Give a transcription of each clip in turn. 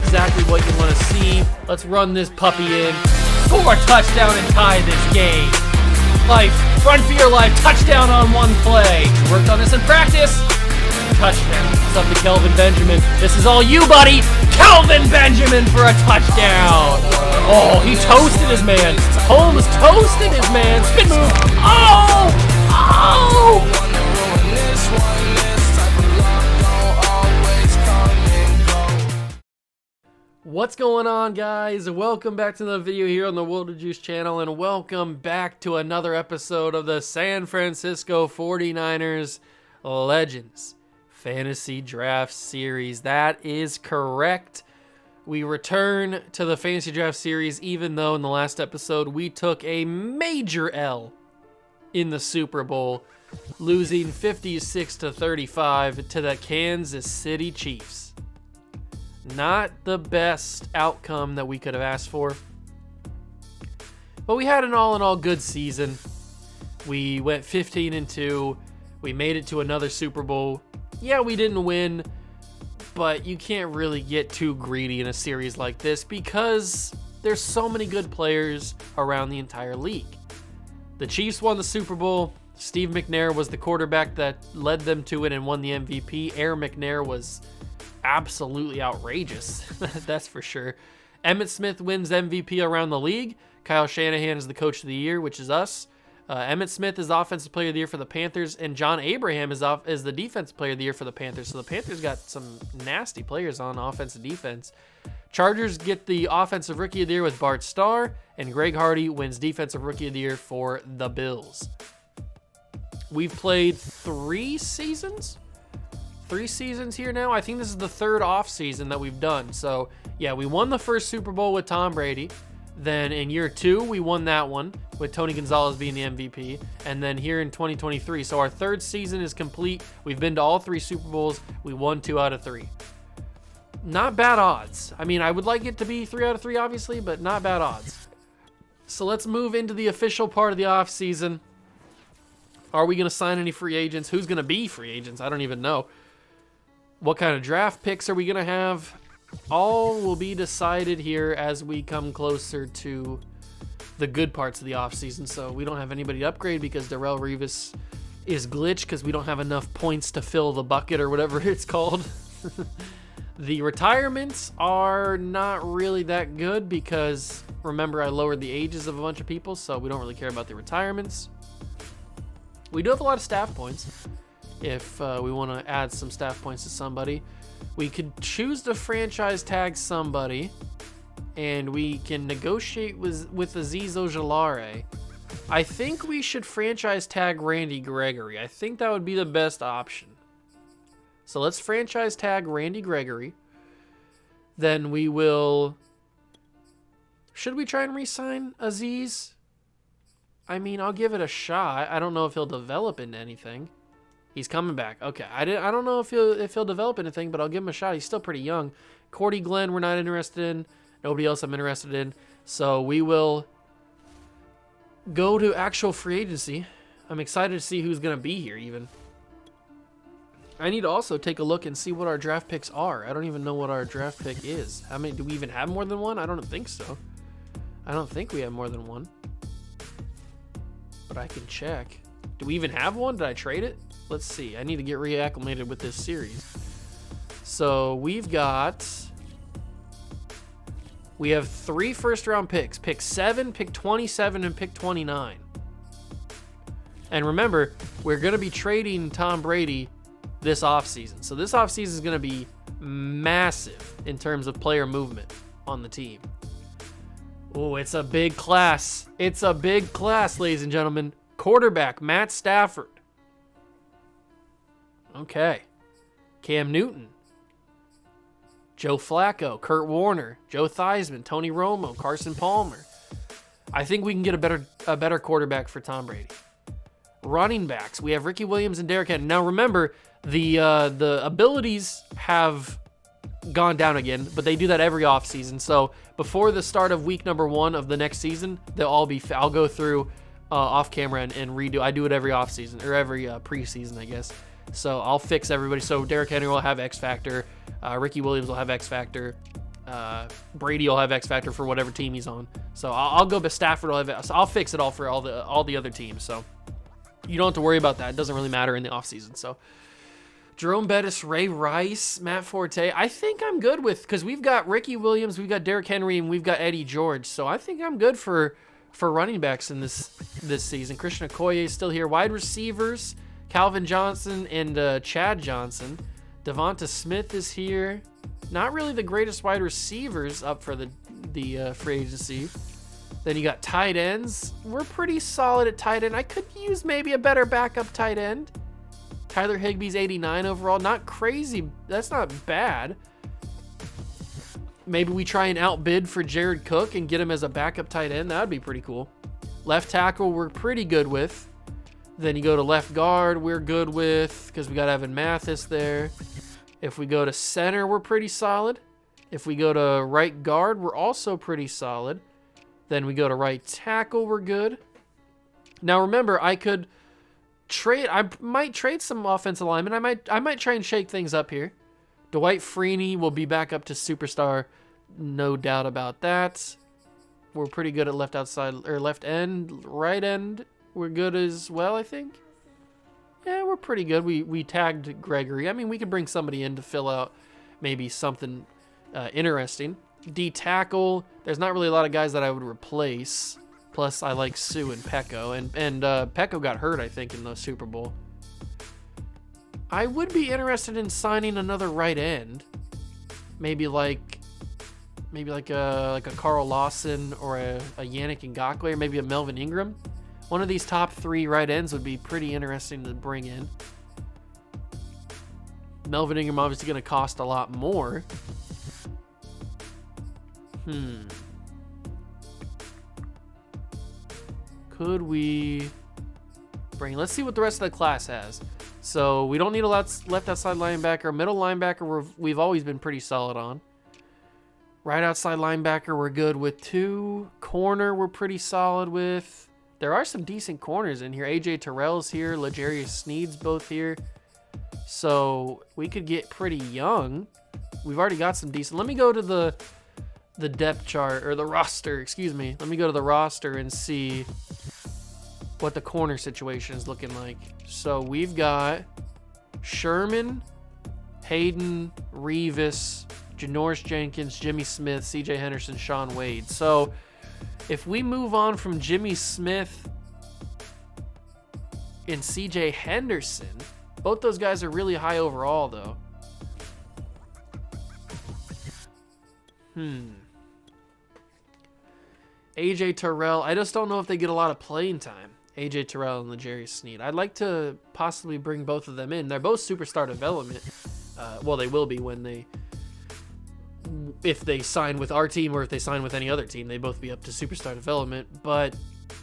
exactly what you want to see. Let's run this puppy in. Score a touchdown and tie this game. Life, run for your life, touchdown on one play. Worked on this in practice. Touchdown. It's up to Kelvin Benjamin. This is all you, buddy. Kelvin Benjamin for a touchdown. Oh, he toasted his man. Holmes toasted his man. Spin move. Oh! Oh! What's going on, guys? Welcome back to the video here on the World of Juice channel, and welcome back to another episode of the San Francisco 49ers Legends Fantasy Draft Series. That is correct. We return to the Fantasy Draft Series, even though in the last episode we took a major L in the Super Bowl, losing 56-35 to the Kansas City Chiefs. Not the best outcome that we could have asked for, but we had an all-in-all good season. We went 15-2. We made it to another Super Bowl. Yeah, we didn't win, but you can't really get too greedy in a series like this because there's so many good players around the entire league. The Chiefs won the Super Bowl. Steve McNair was the quarterback that led them to it and won the MVP. Air McNair was absolutely outrageous. That's for sure. Emmitt Smith wins MVP around the league. Kyle Shanahan is the coach of the year, which is us. Emmitt Smith is offensive player of the year for the Panthers, and John Abraham is the defensive player of the year for the Panthers. So the Panthers got some nasty players on offense and defense. Chargers get the offensive rookie of the year with Bart Starr, and Greg Hardy wins defensive rookie of the year for the Bills. We've played 3 seasons here now. I think this is the third off season that we've done. So yeah, we won the first Super Bowl with Tom Brady. Then in year 2, we won that one with Tony Gonzalez being the MVP. And then here in 2023. So our third season is complete. We've been to all 3 Super Bowls. We won 2 out of 3. Not bad odds. I mean, I would like it to be 3 out of 3, obviously, but not bad odds. So let's move into the official part of the off season. Are we going to sign any free agents? Who's going to be free agents? I don't even know. What kind of draft picks are we going to have? All will be decided here as we come closer to the good parts of the offseason. So we don't have anybody to upgrade because Darrelle Revis is glitched because we don't have enough points to fill the bucket or whatever it's called. The retirements are not really that good because, remember, I lowered the ages of a bunch of people, so we don't really care about the retirements. We do have a lot of staff points. If we want to add some staff points to somebody, we could choose to franchise tag somebody, and we can negotiate with Azeez Ojulari. I think we should franchise tag Randy Gregory. I think that would be the best option. So let's franchise tag Randy Gregory. Then we will... Should we try and re-sign Azeez? I mean, I'll give it a shot. I don't know if he'll develop into anything. He's coming back. Okay, I don't know if he'll develop anything, but I'll give him a shot. He's still pretty young. Cordy Glenn, we're not interested in. Nobody else I'm interested in. So we will go to actual free agency. I'm excited to see who's going to be here even. I need to also take a look and see what our draft picks are. I don't even know what our draft pick is. How many? Do we even have more than one? I don't think so. I don't think we have more than one. But I can check. Do we even have one? Did I trade it? Let's see. I need to get reacclimated with this series. So we have 3 first-round picks. Pick 7, pick 27, and pick 29. And remember, we're going to be trading Tom Brady this offseason. So this offseason is going to be massive in terms of player movement on the team. Oh, it's a big class. It's a big class, ladies and gentlemen. Quarterback, Matt Stafford. Okay. Cam Newton. Joe Flacco, Kurt Warner, Joe Theismann, Tony Romo, Carson Palmer. I think we can get a better quarterback for Tom Brady. Running backs, we have Ricky Williams and Derrick Henry. Now remember, the abilities have gone down again, but they do that every offseason. So before the start of week number 1 of the next season, they'll all be. I'll go through off camera and redo. I do it every offseason or every preseason, I guess. So I'll fix everybody. So Derrick Henry will have X Factor. Ricky Williams will have X Factor. Brady will have X Factor for whatever team he's on. So I'll go, but Stafford will have. So I'll fix it all for all the other teams. So you don't have to worry about that. It doesn't really matter in the offseason. So Jerome Bettis, Ray Rice, Matt Forte. I think I'm good with, because we've got Ricky Williams, we've got Derrick Henry, and we've got Eddie George. So I think I'm good for running backs in this season. Christian Okoye is still here. Wide receivers, Calvin Johnson and Chad Johnson. Devonta Smith is here. Not really the greatest wide receivers up for the free agency. Then you got tight ends. We're pretty solid at tight end. I could use maybe a better backup tight end. Tyler Higbee's 89 overall. Not crazy. That's not bad. Maybe we try and outbid for Jared Cook and get him as a backup tight end. That would be pretty cool. Left tackle, we're pretty good with. Then you go to left guard, we're good with, because we got Evan Mathis there. If we go to center, we're pretty solid. If we go to right guard, we're also pretty solid. Then we go to right tackle, we're good. Now remember, I could trade. I might trade some offensive linemen. I might try and shake things up here. Dwight Freeney will be back up to superstar, no doubt about that. We're pretty good at left outside or left end, right end. We're good as well, I think. Yeah, we're pretty good. We tagged Gregory. I mean, we could bring somebody in to fill out maybe something interesting. D tackle. There's not really a lot of guys that I would replace. Plus, I like Sue and Pecco, and Pecco got hurt, I think, in the Super Bowl. I would be interested in signing another right end. Maybe like a Carl Lawson or a Yannick Ngakoue, or maybe a Melvin Ingram. One of these top 3 right ends would be pretty interesting to bring in. Melvin Ingram obviously going to cost a lot more. Could we bring... Let's see what the rest of the class has. So we don't need a left outside linebacker. Middle linebacker, we've always been pretty solid on. Right outside linebacker, we're good with 2. Corner, we're pretty solid with. There are some decent corners in here. AJ Terrell's here. L'Jarius Sneed's both here. So we could get pretty young. We've already got some decent. Let me go to the depth chart, or the roster, excuse me. Let me go to the roster and see what the corner situation is looking like. So we've got Sherman, Hayden, Revis, Janoris Jenkins, Jimmy Smith, CJ Henderson, Sean Wade. So if we move on from Jimmy Smith and CJ Henderson, both those guys are really high overall, though. AJ Terrell, I just don't know if they get a lot of playing time. AJ Terrell and L'Jarius Sneed. I'd like to possibly bring both of them in. They're both superstar development. Well, they will be if they sign with our team, or if they sign with any other team. They both be up to superstar development. But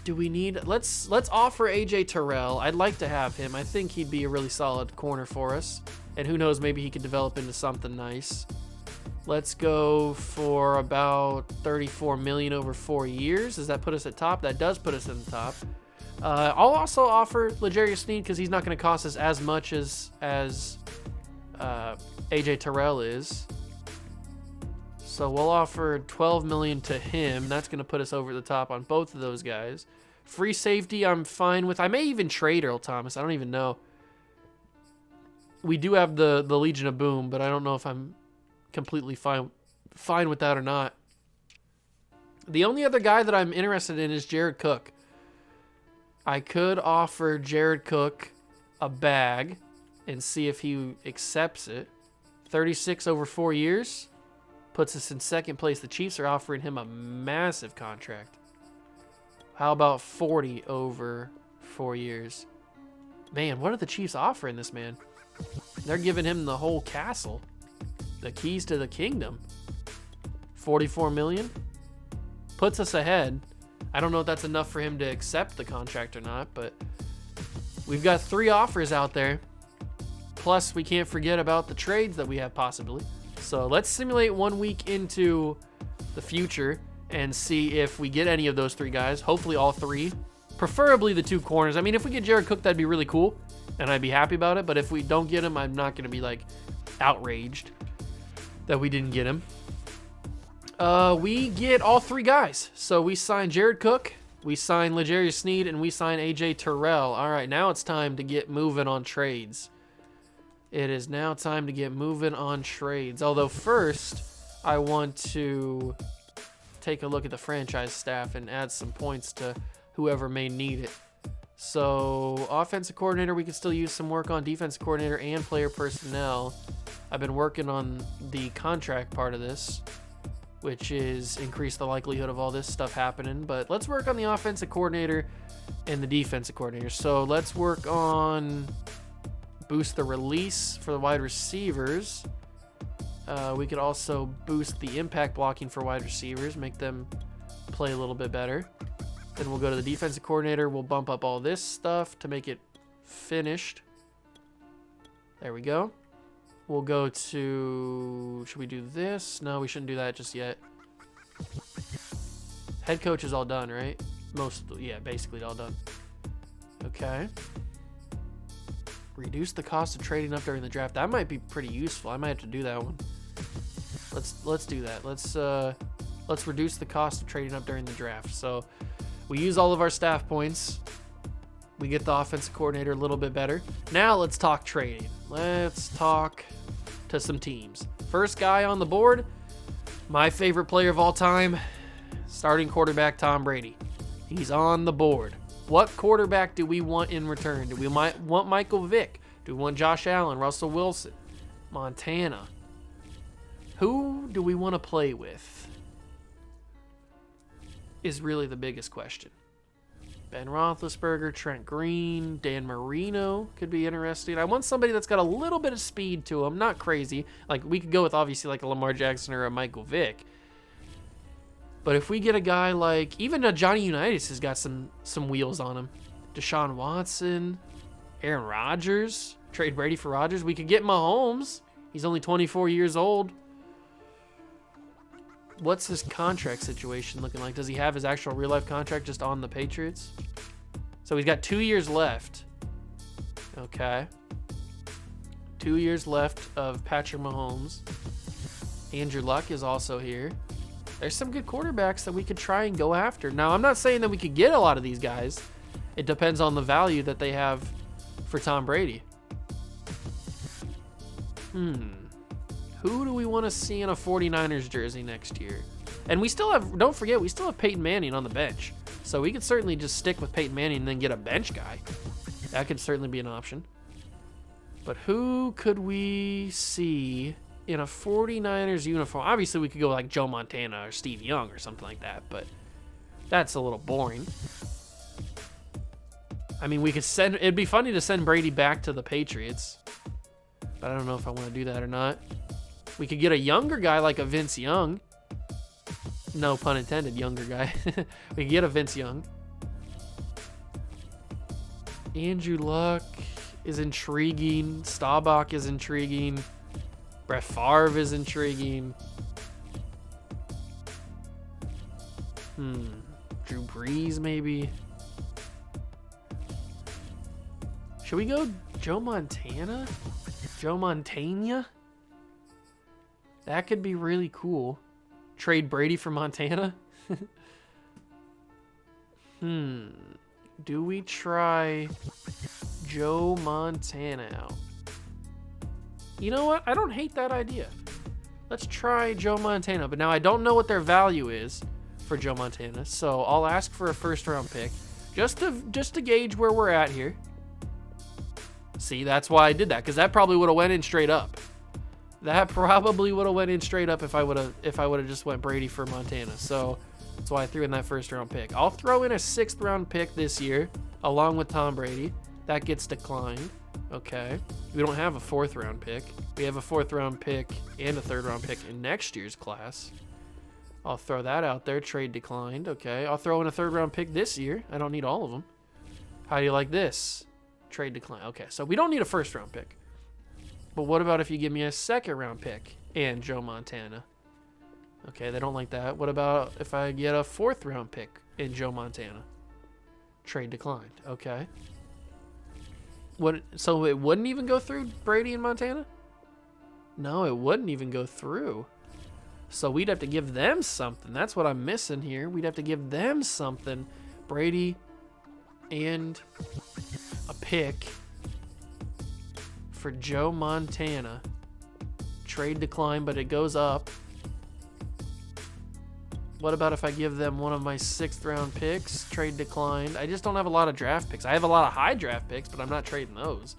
do we need... Let's offer AJ Terrell. I'd like to have him. I think he'd be a really solid corner for us. And who knows, maybe he could develop into something nice. Let's go for about $34 million over 4 years. Does that put us at top? That does put us in the top. I'll also offer L'Jarius Sneed, because he's not going to cost us as much as AJ Terrell is. So we'll offer $12 million to him. That's going to put us over the top on both of those guys. Free safety, I'm fine with. I may even trade Earl Thomas. I don't even know. We do have the Legion of Boom, but I don't know if I'm completely fine with that or not. The only other guy that I'm interested in is Jared Cook. I could offer Jared Cook a bag and see if he accepts it. 36 over 4 years puts us in second place. The Chiefs are offering him a massive contract. How about 40 over 4 years? Man, what are the Chiefs offering this man? They're giving him the whole castle. The keys to the kingdom. 44 million? Puts us ahead. I don't know if that's enough for him to accept the contract or not, but we've got 3 offers out there. Plus, we can't forget about the trades that we have possibly. So let's simulate 1 week into the future and see if we get any of those 3 guys. Hopefully all 3. Preferably the 2 corners. I mean, if we get Jared Cook, that'd be really cool, and I'd be happy about it. But if we don't get him, I'm not going to be like outraged that we didn't get him. We get all 3 guys. So we sign Jared Cook, we sign L'Jarius Sneed, and we sign AJ Terrell. All right, now it's time to get moving on trades. It is now time to get moving on trades. Although first, I want to take a look at the franchise staff and add some points to whoever may need it. So offensive coordinator, we could still use some work on. Defensive coordinator and player personnel. I've been working on the contract part of this, which is increase the likelihood of all this stuff happening. But let's work on the offensive coordinator and the defensive coordinator. So let's work on boost the release for the wide receivers. We could also boost the impact blocking for wide receivers, make them play a little bit better. Then we'll go to the defensive coordinator. We'll bump up all this stuff to make it finished. There we go. We'll go to, should we do this? No, we shouldn't do that just yet. Head coach is all done, right? Yeah, basically all done. Okay. Reduce the cost of trading up during the draft. That might be pretty useful. I might have to do that one. Let's do that. Let's reduce the cost of trading up during the draft. So we use all of our staff points. We get the offensive coordinator a little bit better. Now let's talk trading. Let's talk to some teams. First guy on the board, my favorite player of all time, starting quarterback Tom Brady. He's on the board. What quarterback do we want in return? Do we want Michael Vick? Do we want Josh Allen, Russell Wilson, Montana? Who do we want to play with is really the biggest question. Ben Roethlisberger, Trent Green, Dan Marino could be interesting. I want somebody that's got a little bit of speed to him, not crazy. Like, we could go with obviously like a Lamar Jackson or a Michael Vick. But if we get a guy like, even a Johnny Unitas has got some wheels on him. Deshaun Watson, Aaron Rodgers, trade Brady for Rodgers. We could get Mahomes. He's only 24 years old. What's his contract situation looking like? Does he have his actual real-life contract just on the Patriots? So he's got 2 years left. Okay. 2 years left of Patrick Mahomes. Andrew Luck is also here. There's some good quarterbacks that we could try and go after. Now, I'm not saying that we could get a lot of these guys. It depends on the value that they have for Tom Brady. Who do we want to see in a 49ers jersey next year? And we still have, don't forget, we still have Peyton Manning on the bench. So we could certainly just stick with Peyton Manning and then get a bench guy. That could certainly be an option. But who could we see in a 49ers uniform? Obviously, we could go like Joe Montana or Steve Young or something like that, but that's a little boring. I mean, we could it'd be funny to send Brady back to the Patriots, but I don't know if I want to do that or not. We could get a younger guy like a Vince Young. No pun intended, younger guy. We could get a Vince Young. Andrew Luck is intriguing. Staubach is intriguing. Brett Favre is intriguing. Drew Brees, maybe. Should we go Joe Montana? Joe Montana? That could be really cool. Trade Brady for Montana? Do we try Joe Montana out? You know what? I don't hate that idea. Let's try Joe Montana. But now I don't know what their value is for Joe Montana. So I'll ask for a first-round pick just to gauge where we're at here. See, that's why I did that, because that probably would have went in straight up. That probably would have went in straight up if I would have just went Brady for Montana. So that's why I threw in that first-round pick. I'll throw in a 6th-round pick this year, along with Tom Brady. That gets declined. Okay. We don't have a 4th-round pick. We have a 4th-round pick and a 3rd-round pick in next year's class. I'll throw that out there. Trade declined. Okay. I'll throw in a 3rd-round pick this year. I don't need all of them. How do you like this? Trade decline. Okay, so we don't need a 1st-round pick. But what about if you give me a 2nd-round pick and Joe Montana? Okay, they don't like that. What about if I get a 4th-round pick in Joe Montana? Trade declined. Okay. So it wouldn't even go through Brady and Montana? No, it wouldn't even go through. So we'd have to give them something. That's what I'm missing here. We'd have to give them something. Brady and a pick for Joe Montana. Trade decline, but it goes up. What about if I give them one of my 6th round picks? Trade declined. I just don't have a lot of draft picks. I have a lot of high draft picks, but I'm not trading those.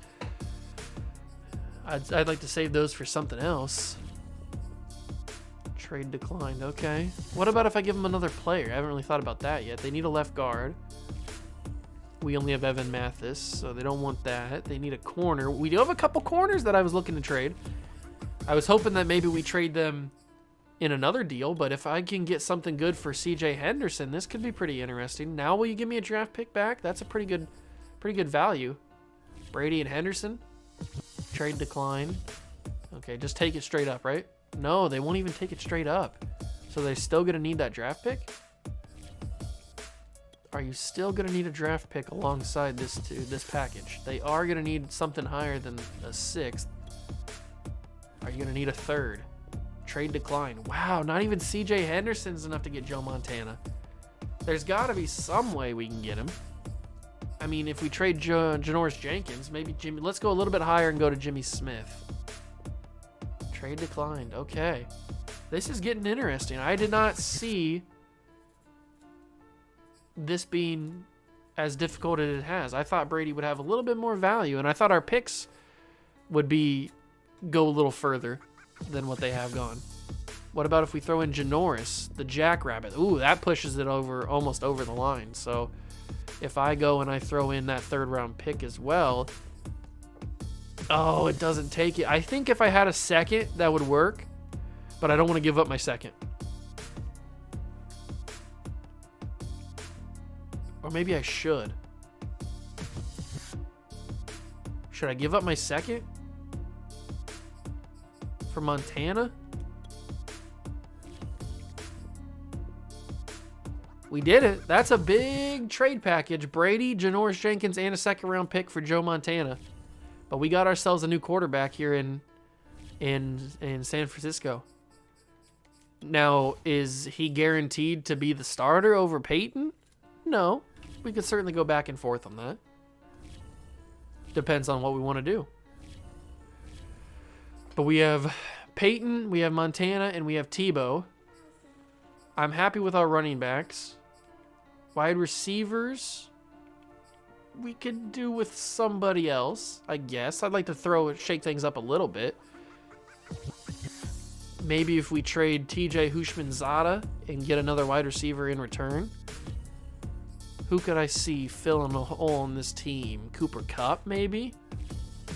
I'd like to save those for something else. Trade declined. Okay. What about if I give them another player? I haven't really thought about that yet. They need a left guard. We only have Evan Mathis, so they don't want that. They need a corner. We do have a couple corners that I was looking to trade. I was hoping that maybe we trade them in another deal, but if I can get something good for CJ Henderson, this could be pretty interesting. Now will you give me a draft pick back? That's a pretty good value. Brady and Henderson. Trade decline. Okay, just take it straight up, right? No, they won't even take it straight up. So they're still going to need that draft pick? Are you still going to need a draft pick alongside this package? They are going to need something higher than a 6th. Are you going to need a 3rd? Trade decline. Wow, not even CJ Henderson's enough to get Joe Montana. There's got to be some way we can get him. I mean, if we trade Janoris Jenkins, maybe Jimmy. Let's go a little bit higher and go to Jimmy Smith. Trade declined. Okay. This is getting interesting. I did not see this being as difficult as it has. I thought Brady would have a little bit more value, and I thought our picks would go a little further than what they have gone. What about if we throw in Janoris, the Jackrabbit? Ooh, that pushes it almost over the line. So if I go and I throw in that 3rd round pick as well, oh, it doesn't take it. I think if I had a 2nd, that would work, but I don't want to give up my 2nd. Or maybe I should. Should I give up my 2nd? For Montana? We did it. That's a big trade package. Brady, Janoris Jenkins, and a 2nd round pick for Joe Montana. But we got ourselves a new quarterback here in San Francisco. Now, is he guaranteed to be the starter over Peyton? No. We could certainly go back and forth on that. Depends on what we want to do. But we have Peyton, we have Montana, and we have Tebow. I'm happy with our running backs. Wide receivers, we could do with somebody else, I guess. I'd like to shake things up a little bit. Maybe if we trade TJ Hushmanzada and get another wide receiver in return. Who could I see filling a hole in this team? Cooper Kupp, maybe?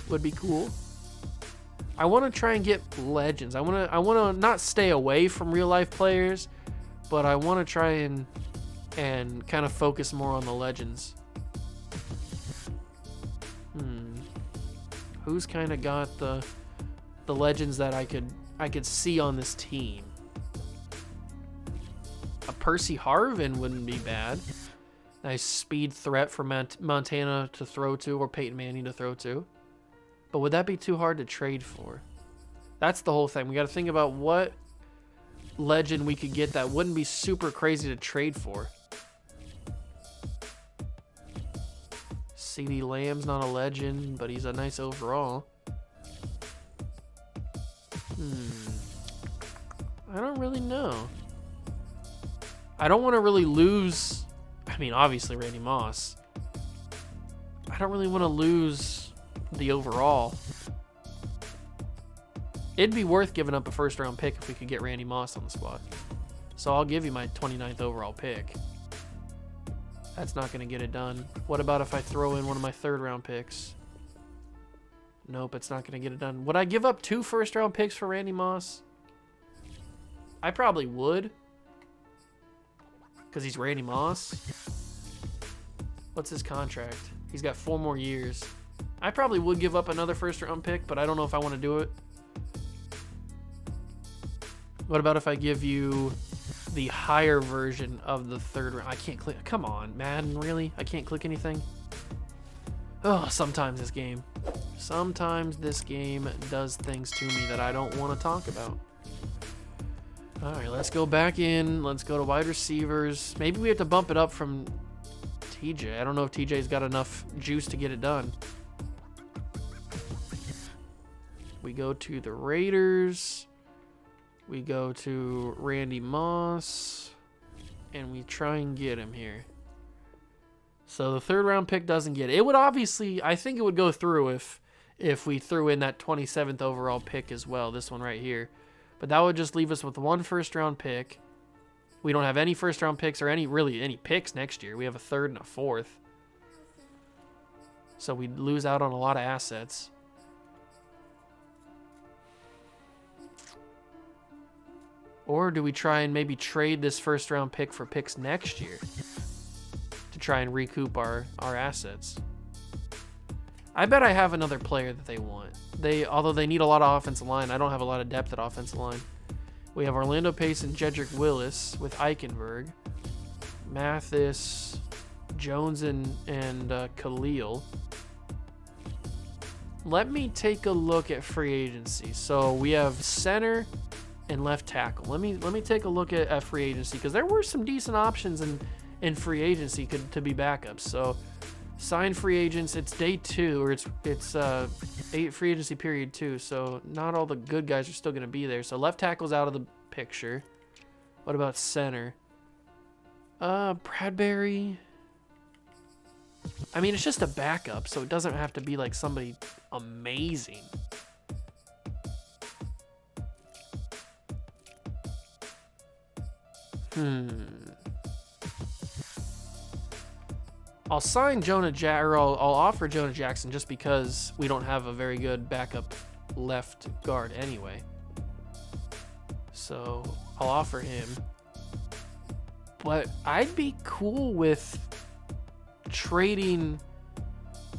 Would be cool. I want to try and get legends. I want to not stay away from real life players, but I want to try and kind of focus more on the legends. Who's kind of got the legends that I could see on this team? A Percy Harvin wouldn't be bad. Nice speed threat for Montana to throw to, or Peyton Manning to throw to. But would that be too hard to trade for? That's the whole thing. We got to think about what legend we could get that wouldn't be super crazy to trade for. CeeDee Lamb's not a legend, but he's a nice overall. I don't really know. I don't want to really lose. I mean, obviously Randy Moss. I don't really want to lose the overall. It'd be worth giving up a 1st round pick if we could get Randy Moss on the squad. So I'll give you my 29th overall pick. That's not going to get it done. What about if I throw in one of my 3rd round picks? Nope, it's not going to get it done. Would I give up 2 1st round picks for Randy Moss? I probably would. Because he's Randy Moss. What's his contract? He's got 4 more years. I probably would give up another 1st round pick, but I don't know if I want to do it. What about if I give you the higher version of the 3rd round? I can't click. Come on, Madden, really? I can't click anything? Oh, sometimes this game does things to me that I don't want to talk about. All right, let's go back in. Let's go to wide receivers. Maybe we have to bump it up from TJ. I don't know if TJ's got enough juice to get it done. We go to the Raiders. We go to Randy Moss. And we try and get him here. So the 3rd round pick doesn't get it. It would obviously, I think it would go through if we threw in that 27th overall pick as well. This one right here. But that would just leave us with 1 first-round pick. We don't have any first-round picks or any picks next year. We have a 3rd and a 4th. So we'd lose out on a lot of assets. Or do we try and maybe trade this first-round pick for picks next year to try and recoup our assets? I bet I have another player that they want. Although they need a lot of offensive line, I don't have a lot of depth at offensive line. We have Orlando Pace and Jedrick Willis with Eichenberg, Mathis, Jones, and Khalil. Let me take a look at free agency. So we have center and left tackle. Let me take a look at free agency, because there were some decent options in free agency to be backups. So sign free agents. It's day 2, or it's free agency period 2. So not all the good guys are still going to be there. So left tackle's out of the picture. What about center? Bradbury. I mean, it's just a backup, so it doesn't have to be like somebody amazing. I'll sign I'll offer Jonah Jackson just because we don't have a very good backup left guard anyway. So I'll offer him. But I'd be cool with trading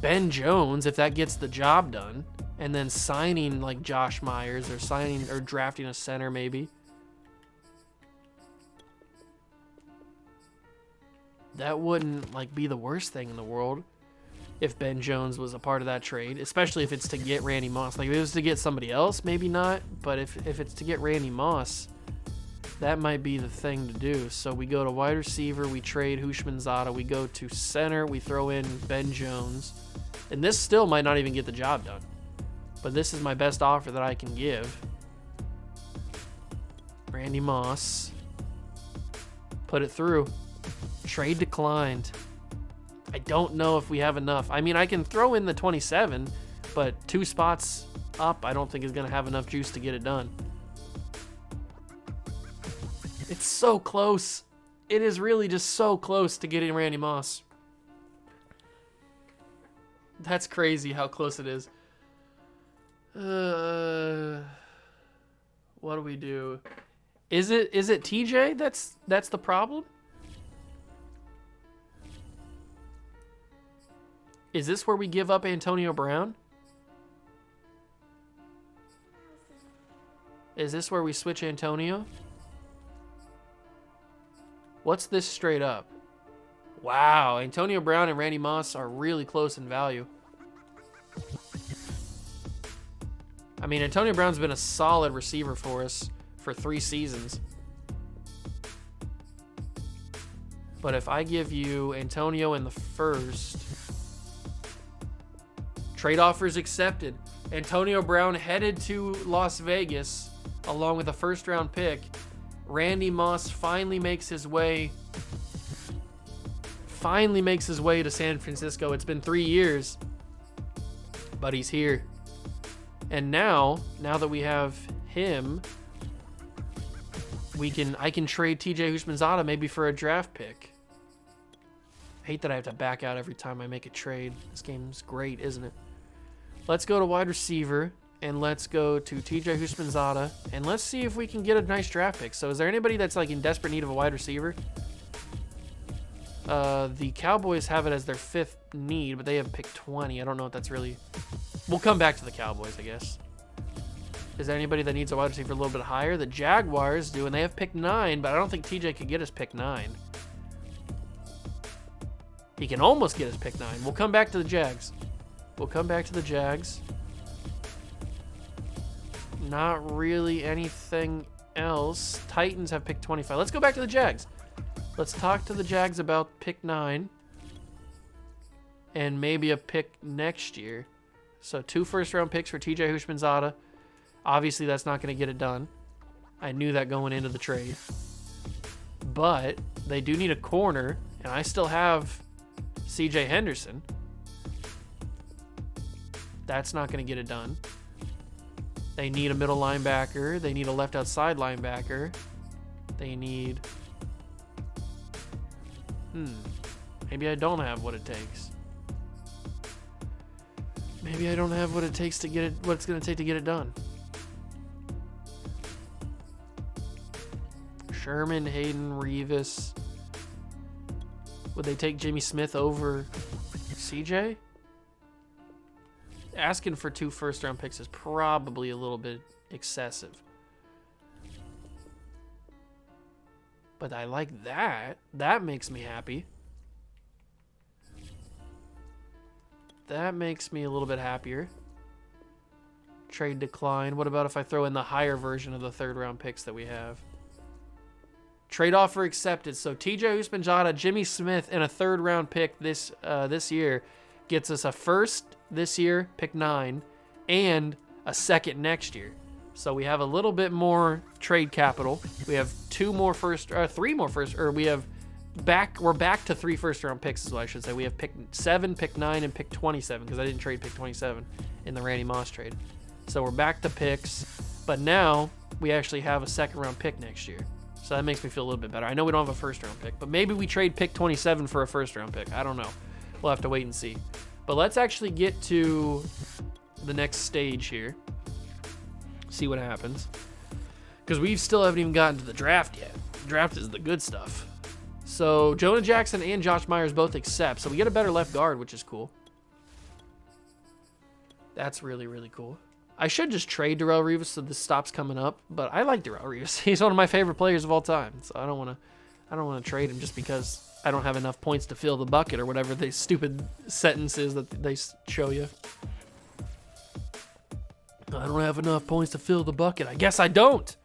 Ben Jones if that gets the job done, and then signing like Josh Myers, or drafting a center maybe. That wouldn't like be the worst thing in the world if Ben Jones was a part of that trade, especially if it's to get Randy Moss. Like if it was to get somebody else, maybe not, but if it's to get Randy Moss, that might be the thing to do. So we go to wide receiver, we trade Hushmanzada, we go to center, we throw in Ben Jones, and this still might not even get the job done, but this is my best offer that I can give. Randy Moss, put it through. Trade declined. I don't know if we have enough. I mean, I can throw in the 27, but 2 spots up, I don't think is going to have enough juice to get it done. It's so close. It is really just so close to getting Randy Moss. That's crazy how close it is. What do we do? Is it TJ that's the problem? Is this where we give up Antonio Brown? Is this where we switch Antonio? What's this straight up? Wow, Antonio Brown and Randy Moss are really close in value. I mean, Antonio Brown's been a solid receiver for us for 3 seasons. But if I give you Antonio in the first... Trade offers accepted. Antonio Brown headed to Las Vegas along with a first-round pick. Randy Moss finally makes his way to San Francisco. It's been 3 years, but he's here. And now that we have him, I can trade TJ Hushmanzada maybe for a draft pick. I hate that I have to back out every time I make a trade. This game's great, isn't it? Let's go to wide receiver, and let's go to TJ Hushmanzada, and let's see if we can get a nice draft pick. So is there anybody that's like in desperate need of a wide receiver? The Cowboys have it as their 5th need, but they have pick 20. I don't know if that's really... We'll come back to the Cowboys, I guess. Is there anybody that needs a wide receiver a little bit higher? The Jaguars do, and they have pick 9, but I don't think TJ could get us pick 9. He can almost get us pick 9. We'll come back to the Jags. Not really anything else. Titans have pick 25. Let's go back to the Jags. Let's talk to the Jags about pick 9. And maybe a pick next year. So 2 first-round picks for TJ Houshmandzadeh. Obviously, that's not going to get it done. I knew that going into the trade. But they do need a corner, and I still have CJ Henderson. That's not going to get it done. They need a middle linebacker. They need a left outside linebacker. They need... Maybe I don't have what it takes. Maybe I don't have what it takes to get it, what it's going to take to get it done. Sherman, Hayden, Revis. Would they take Jimmy Smith over CJ? Asking for 2 first-round picks is probably a little bit excessive. But I like that. That makes me happy. That makes me a little bit happier. Trade decline. What about if I throw in the higher version of the 3rd-round picks that we have? Trade offer accepted. So TJ Houshmandzadeh, Jimmy Smith, and a 3rd-round pick this year gets us a 1st this year, pick 9, and a 2nd next year. So we have a little bit more trade capital. We have 3 more first, or we have we're back to 3 first-round picks is what I should say. We have pick 7, pick 9, and pick 27 because I didn't trade pick 27 in the Randy Moss trade. So we're back to picks, but now we actually have a 2nd-round pick next year. So that makes me feel a little bit better. I know we don't have a 1st-round pick, but maybe we trade pick 27 for a 1st-round pick. I don't know. We'll have to wait and see. But let's actually get to the next stage here. See what happens. Because we still haven't even gotten to the draft yet. The draft is the good stuff. So Jonah Jackson and Josh Myers both accept. So we get a better left guard, which is cool. That's really, really cool. I should just trade Darrelle Revis so this stops coming up. But I like Darrelle Revis. He's one of my favorite players of all time. So I don't want to trade him just because I don't have enough points to fill the bucket or whatever the stupid sentence is that they show you. I don't have enough points to fill the bucket. I guess I don't.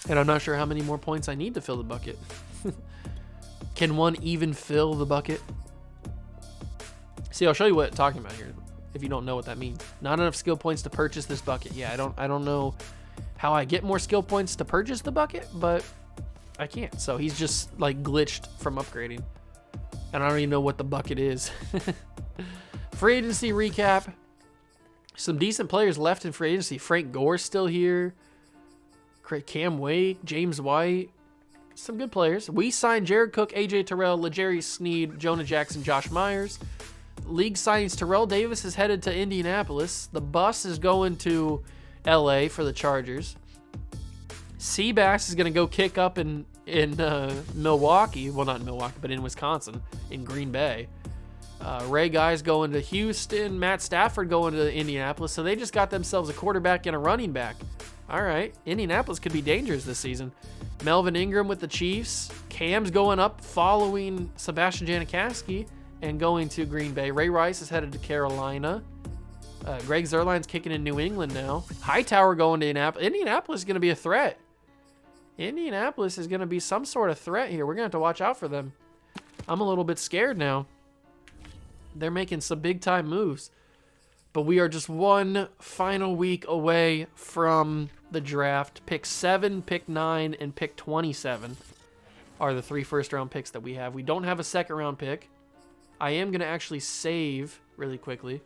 And I'm not sure how many more points I need to fill the bucket. Can one even fill the bucket? See, I'll show you what I'm talking about here if you don't know what that means. Not enough skill points to purchase this bucket. Yeah, I don't know how I get more skill points to purchase the bucket, but I can't. So he's just like glitched from upgrading. And I don't even know what the bucket is. Free agency recap. Some decent players left in free agency. Frank Gore's still here. Cam Wake, James White. Some good players. We signed Jared Cook, AJ Terrell, L'Jarius Sneed, Jonah Jackson, Josh Myers. League signings, Terrell Davis is headed to Indianapolis. The bus is going to LA for the Chargers. Seabass is going to go kick up in Milwaukee. Well, not in Milwaukee, but in Wisconsin, in Green Bay. Ray Guy's going to Houston. Matt Stafford going to Indianapolis. So they just got themselves a quarterback and a running back. All right. Indianapolis could be dangerous this season. Melvin Ingram with the Chiefs. Cam's going up following Sebastian Janikowski and going to Green Bay. Ray Rice is headed to Carolina. Greg Zuerlein's kicking in New England now. Hightower going to Indianapolis. Indianapolis is going to be a threat. Indianapolis is going to be some sort of threat here. We're going to have to watch out for them. I'm a little bit scared now. They're making some big-time moves. But we are just one final week away from the draft. Pick 7, pick 9, and pick 27 are the 3 first-round picks that we have. We don't have a second-round pick. I am going to actually save really quickly.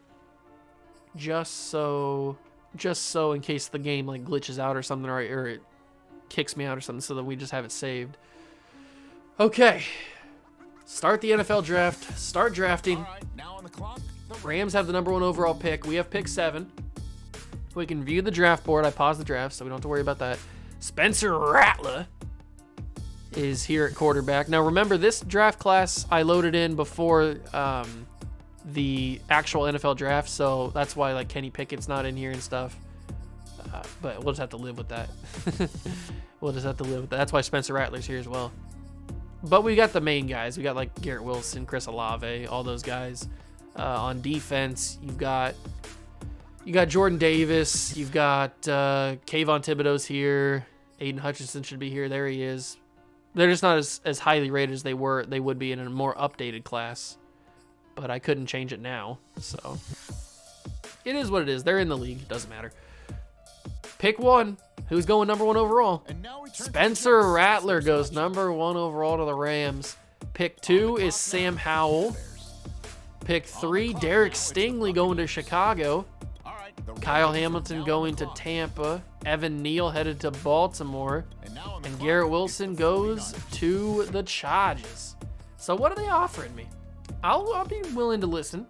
Just so in case the game like glitches out or something, or it kicks me out or something, so that we just have it saved. Okay. Start the NFL draft. Start drafting. All right, now on the clock. Rams have the number 1 overall pick. We have pick 7. We can view the draft board. I paused the draft, so we don't have to worry about that. Spencer Rattler is here at quarterback. Now, remember, this draft class I loaded in before the actual NFL draft, so that's why like Kenny Pickett's not in here and stuff. But we'll just have to live with that. We'll just have to live with that. That's why Spencer Rattler's here as well. But we got the main guys. We got like Garrett Wilson, Chris Olave, all those guys. On defense, you've got You got Jordan Davis. You've got Kayvon Thibodeau's here. Aiden Hutchinson should be here. There he is. They're just not as highly rated as they would be in a more updated class. But I couldn't change it now, so it is what it is. They're in the league. Doesn't matter. Pick 1. Who's going number 1 overall? Spencer Rattler goes number 1 overall to the Rams. Pick 2 is Sam Howell. Pick 3, Derek Stingley going to Chicago. Kyle Hamilton going to Tampa. Evan Neal headed to Baltimore. And Garrett Wilson goes to the Chargers. So what are they offering me? I'll be willing to listen.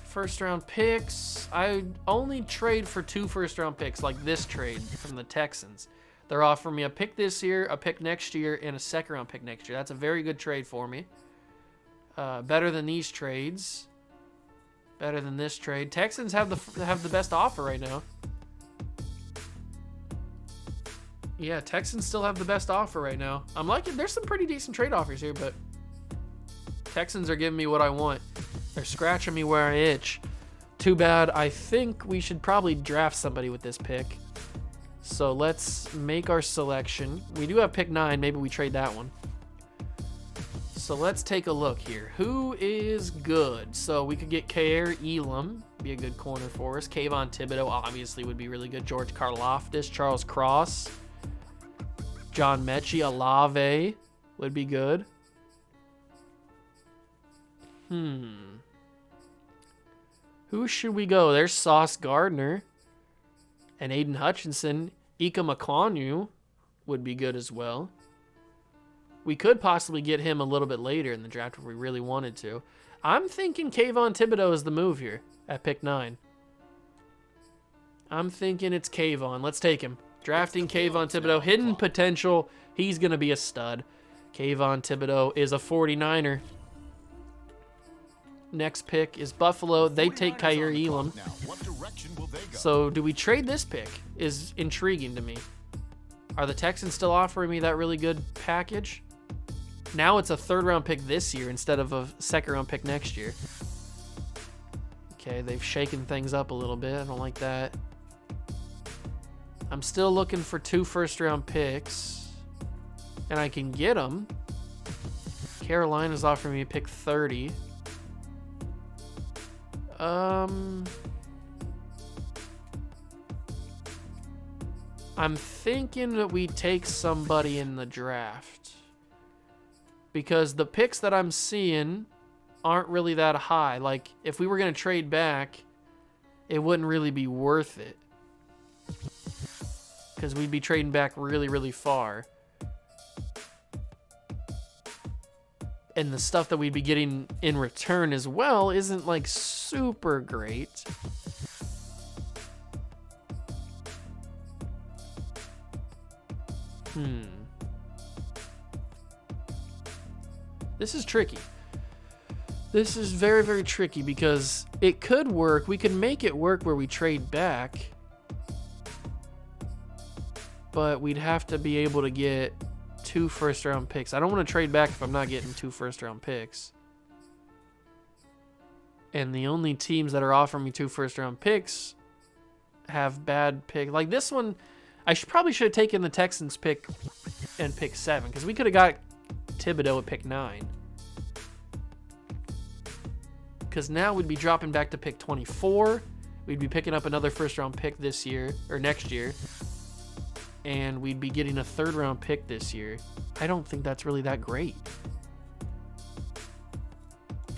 First round picks. I only trade for 2 first round picks, like this trade from the Texans. They're offering me a pick this year, a pick next year, and a second round pick next year. That's a very good trade for me. Better than these trades. Better than this trade. Texans have the best offer right now. Yeah, Texans still have the best offer right now. I'm liking. There's some pretty decent trade offers here, but Texans are giving me what I want. They're scratching me where I itch. Too bad. I think we should probably draft somebody with this pick. So let's make our selection. We do have pick 9. Maybe we trade that one. So let's take a look here. Who is good? So we could get Kair Elam, be a good corner for us. Kayvon Thibodeau obviously would be really good. George Karlaftis, Charles Cross, John Mechie, Olave would be good. Who should we go? There's Sauce Gardner and Aiden Hutchinson. Ika Makwanu would be good as well. We could possibly get him a little bit later in the draft if we really wanted to. I'm thinking Kayvon Thibodeau is the move here at pick 9. I'm thinking it's Kayvon. Let's take him. Drafting Kayvon Thibodeau. Hidden potential. He's going to be a stud. Kayvon Thibodeau is a 49er. Next pick is Buffalo. They take Kair Elam. So do we trade this pick? Is intriguing to me. Are the Texans still offering me that really good package? Now it's a 3rd round pick this year instead of a 2nd round pick next year. Okay, they've shaken things up a little bit. I don't like that. I'm still looking for 2 first round picks. And I can get them. Carolina's offering me a pick 30. I'm thinking that we take somebody in the draft. Because the picks that I'm seeing aren't really that high. Like, if we were going to trade back, it wouldn't really be worth it. Because we'd be trading back really, really far. And the stuff that we'd be getting in return as well isn't, like, super great. This is tricky. This is very, very tricky because it could work. We could make it work where we trade back. But we'd have to be able to get 2 first round picks. I don't want to trade back if I'm not getting 2 first round picks. And the only teams that are offering me 2 first round picks have bad picks. Like this one, I probably should have taken the Texans pick and pick 7 because we could have got Thibodeau at pick 9. Because now we'd be dropping back to pick 24. We'd be picking up another first round pick this year or next year. And we'd be getting a 3rd round pick this year. I don't think that's really that great.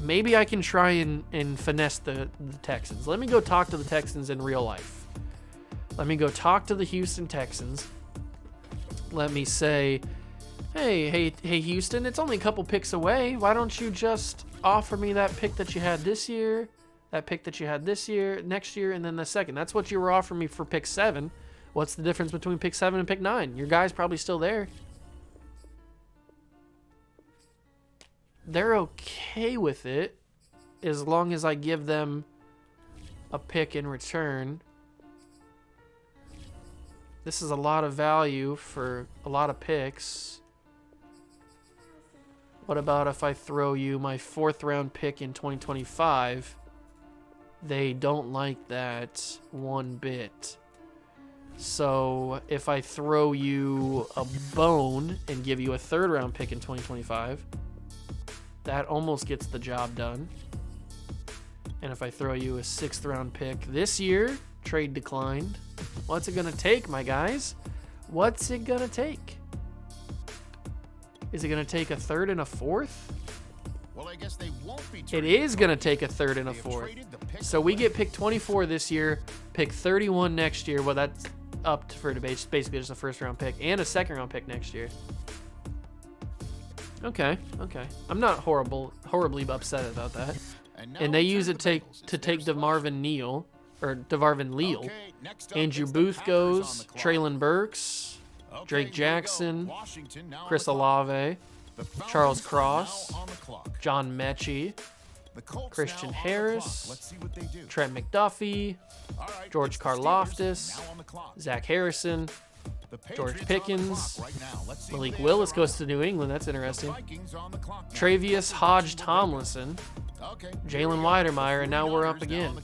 Maybe I can try and finesse the Texans. Let me go talk to the Texans in real life. Let me go talk to the Houston Texans. Let me say, hey, Houston, it's only a couple picks away. Why don't you just offer me that pick that you had this year, that pick that you had this year, next year, and then the second? That's what you were offering me for pick 7. What's the difference between pick 7 and pick 9? Your guy's probably still there. They're okay with it as long as I give them a pick in return. This is a lot of value for a lot of picks. What about if I throw you my 4th round pick in 2025 They don't like that one bit. So if I throw you a bone and give you a 3rd round pick in 2025, that almost gets the job done. And if I throw you a 6th round pick this year, trade declined. What's it gonna take, my guys? What's it gonna take? Is it gonna take a 3rd and a 4th? Well, I guess they won't be. It is gonna take a 3rd and a 4th. So we get pick 24 this year, pick 31 next year. Well, that's up for debate. It's basically just a 1st round pick and a 2nd round pick next year. Okay. I'm not horribly upset about that. And they use it to take DeMarvin Leal. Andrew Booth goes, Traylon Burks, Drake Jackson, Chris Olave, Charles Cross, John Mechie, Christian Harris, Trent McDuffie, George Karlaftis, Zach Harrison, George Pickens, Malik Willis goes to New England. That's interesting. Travius Hodge-Tomlinson, Jalen Weidermeyer, and now we're up again.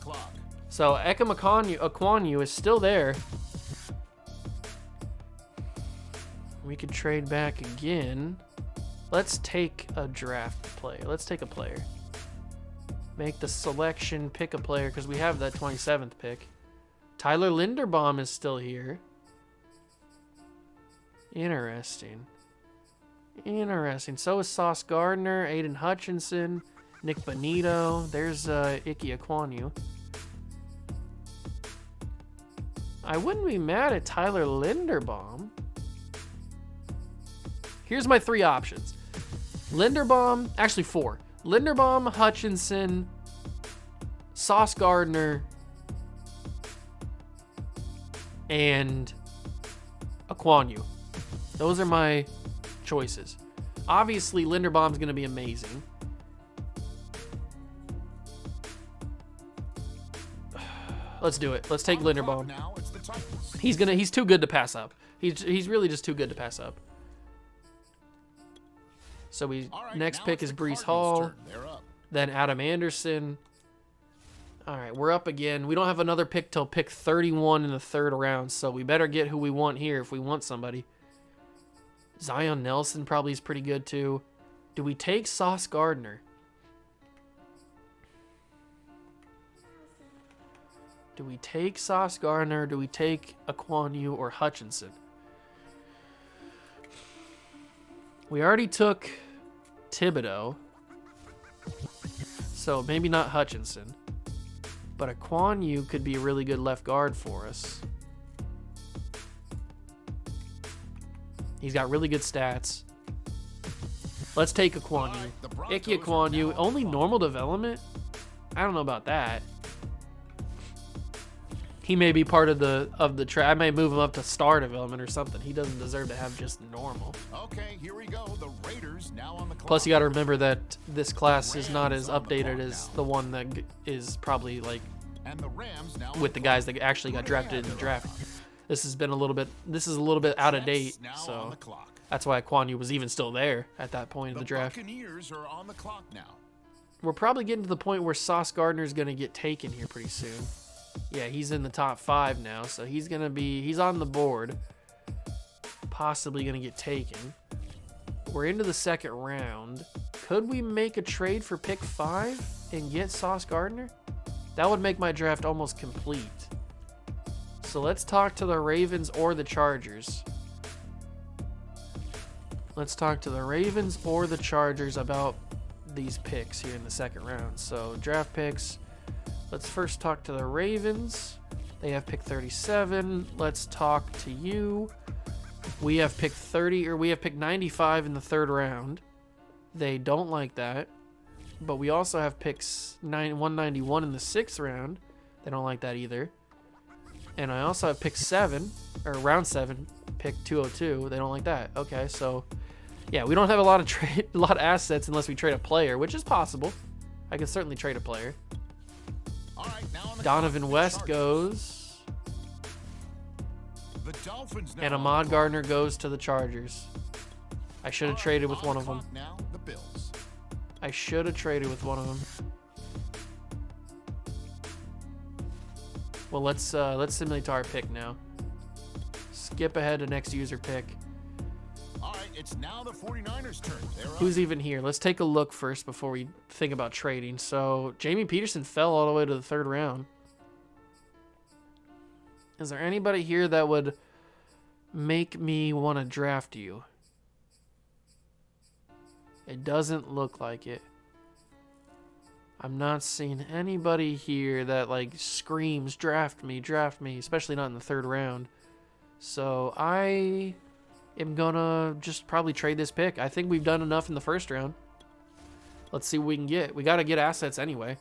So Ekam Ekwonu is still there. We could trade back again. Let's take a draft player. Let's take a player. Make the selection, pick a player, because we have that 27th pick. Tyler Linderbaum is still here. Interesting. So is Sauce Gardner, Aiden Hutchinson, Nick Bonito. There's Icky Ekwonu. I wouldn't be mad at Tyler Linderbaum. Here's my 3 options. Linderbaum, actually 4. Linderbaum, Hutchinson, Sauce Gardner, and Ekwonu. Those are my choices. Obviously, Linderbaum's going to be amazing. Let's do it. Let's take Linderbaum. He's too good to pass up. He's really just too good to pass up. So next pick is Breece Hall, then Adam Anderson. All right, we're up again. We don't have another pick till pick 31 in the 3rd round, so we better get who we want here if we want somebody. Zion Nelson probably is pretty good too. Do we take Sauce Gardner? Do we take Sauce Gardner? Do we take Ekwonu or Hutchinson? We already took Thibodeau, so maybe not Hutchinson. But Ekwonu could be a really good left guard for us. He's got really good stats. Let's take Ekwonu. Icky Ekwonu, only normal development? I don't know about that. He may be part of the trade. I may move him up to star development or something. He doesn't deserve to have just normal. Okay, here we go. The Raiders now on the clock. Plus, you got to remember that this class is not as updated as the one that is probably like with the guys that actually got drafted in the draft. This is a little bit out of date, so that's why Ekwonu was even still there at that point in the draft. Buccaneers are on the clock now. We're probably getting to the point where Sauce Gardner is going to get taken here pretty soon. Yeah, he's in the top 5 now, so he's on the board. Possibly going to get taken. We're into the 2nd round. Could we make a trade for pick 5 and get Sauce Gardner? That would make my draft almost complete. So let's talk to the Ravens or the Chargers. Let's talk to the Ravens or the Chargers about these picks here in the 2nd round. So draft picks. Let's first talk to the Ravens. They have pick 37. Let's talk to you. We have pick 95 in the 3rd round. They don't like that. But we also have picks 191 in the 6th round. They don't like that either. And I also have pick 7, or round 7, pick 202. They don't like that. Okay, so yeah, we don't have a lot of assets unless we trade a player, which is possible. I can certainly trade a player. All right, now on the Donovan West goes, and Ahmad Gardner goes to the Chargers. I should have traded with one of them. Now, the Bills. I should have traded with one of them. Well, let's simulate to our pick now. Skip ahead to next user pick. All right, it's now the 49ers' turn. They're up. Who's even here? Let's take a look first before we think about trading. So Jamie Peterson fell all the way to the 3rd round. Is there anybody here that would make me want to draft you? It doesn't look like it. I'm not seeing anybody here that like screams draft me, especially not in the 3rd round. So I am gonna just probably trade this pick. I think we've done enough in the 1st round. Let's see what we can get. We got to get assets anyway.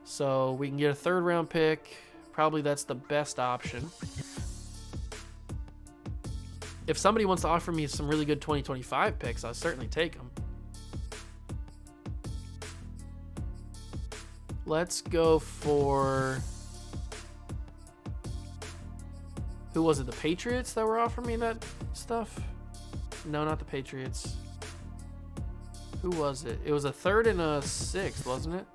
So we can get a 3rd round pick. Probably that's the best option. If somebody wants to offer me some really good 2025 picks, I'll certainly take them. Let's go for... Who was it? The Patriots that were offering me that stuff? No, not the Patriots. Who was it? It was a 3rd and a 6th, wasn't it?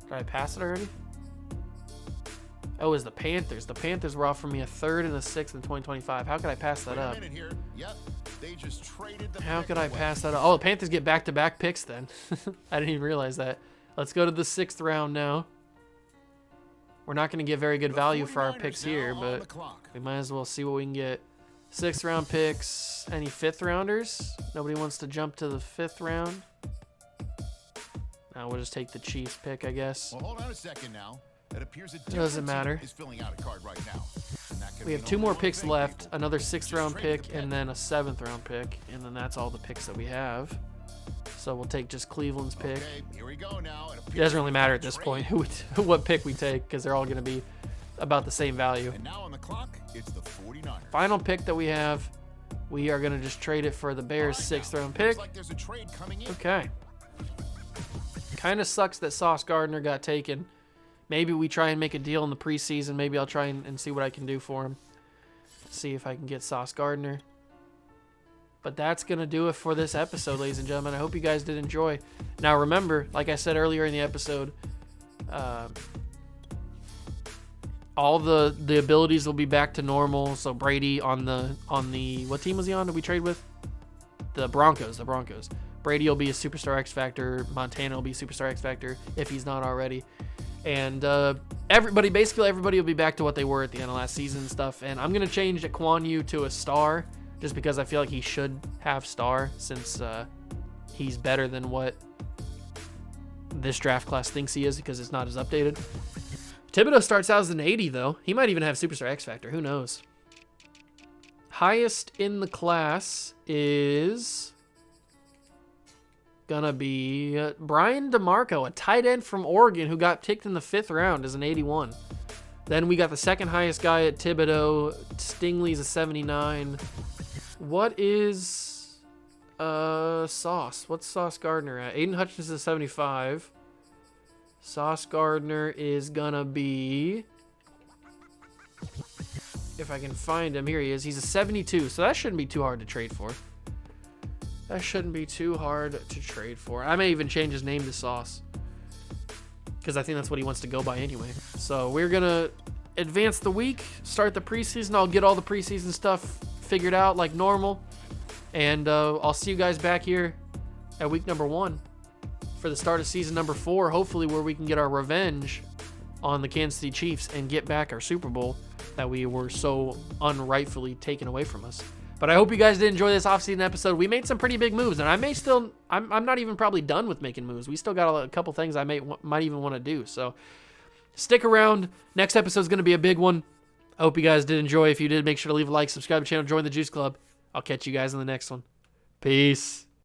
Did I pass it already? Oh, it was the Panthers. The Panthers were offering me a 3rd and a 6th in 2025. How could I pass that up? Yep, they just traded the How pick could I away. pass that up? Oh, the Panthers get back-to-back picks then. I didn't even realize that. Let's go to the 6th round now. We're not going to get very good The value for our 49ers picks now here, on but the clock. we might as well see what we can get. 6th round picks. Any 5th rounders? Nobody wants to jump to the 5th round? Now we'll just take the Chiefs pick, I guess. Well, hold on a second now. It appears a Doesn't different matter. team is filling out a card right now. And that could We have mean 2 only more one picks thing, left. people. Another 6th Just round traded pick the and then a 7th round pick. And then that's all the picks that we have. So we'll take just Cleveland's pick. Okay, here we go now. It doesn't really matter at this point what pick we take because they're all going to be about the same value. And now on the clock, it's the 49ers. Final pick that we have, we are going to just trade it for the Bears' All right, 6th now, round looks pick. like there's a trade coming in. Okay. Kind of sucks that Sauce Gardner got taken. Maybe we try and make a deal in the preseason. Maybe I'll try and see what I can do for him. See if I can get Sauce Gardner. But that's going to do it for this episode, ladies and gentlemen. I hope you guys did enjoy. Now, remember, like I said earlier in the episode, all the abilities will be back to normal. So Brady on the what team was he on? Did we trade with? The Broncos. Brady will be a Superstar X Factor. Montana will be Superstar X Factor if he's not already. And basically everybody will be back to what they were at the end of last season and stuff. And I'm going to change Quan Yu to a star just because I feel like he should have star since he's better than what this draft class thinks he is because it's not as updated. Thibodeau starts out as an 80, though. He might even have Superstar X Factor. Who knows? Highest in the class is gonna be Brian DeMarco, a tight end from Oregon who got picked in the 5th round as an 81. Then we got the second highest guy at Thibodeau. Stingley's a 79. What is Sauce? What's Sauce Gardner at? Aiden Hutchins is a 75. Sauce Gardner is gonna be, if I can find him, here he is. He's a 72, so that shouldn't be too hard to trade for. I may even change his name to Sauce because I think that's what he wants to go by anyway. So we're gonna advance the week, start the preseason. I'll get all the preseason stuff figured out like normal, and I'll see you guys back here at week number 1 for the start of season number 4, hopefully, where we can get our revenge on the Kansas City Chiefs and get back our Super Bowl that we were so unrightfully taken away from us. But I hope you guys did enjoy this offseason episode. We made some pretty big moves, and I'm not even probably done with making moves. We still got a couple things I might even want to do. So stick around. Next episode is going to be a big one. I hope you guys did enjoy. If you did, make sure to leave a like, subscribe to the channel, join the Juice Club. I'll catch you guys in the next one. Peace.